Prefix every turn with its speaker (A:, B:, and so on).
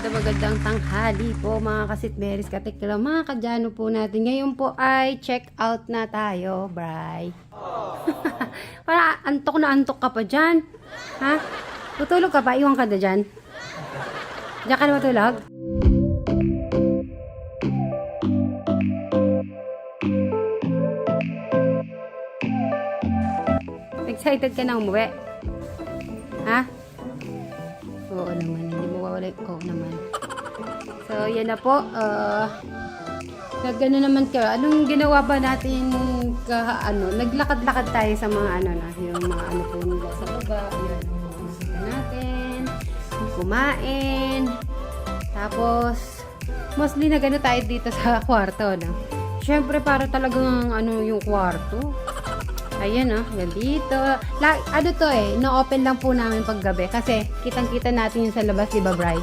A: Magandang tanghali po mga kasitmeris, katikla, mga kadyano po natin. Ngayon po ay check out na tayo, Bray. Para antok na antok ka pa dyan. Ha? Tutulog ka pa? Iwan ka na dyan. Diyan ka na matulog? Excited ka na umuwi? Ha? Oo naman, hindi mo wawala. Oo naman. So, yan na po. Nagano naman ka. Anong ginawa ba natin naglakad-lakad tayo sa mga yung mga po nila sa baba. Ayan, musika natin. Kumain. Tapos, mostly nagano tayo dito sa kwarto, no? Siyempre, para talagang yung kwarto. Ayan ganito. No-open lang po namin paggabi kasi kitang-kita natin yung sa labas, diba, Bri?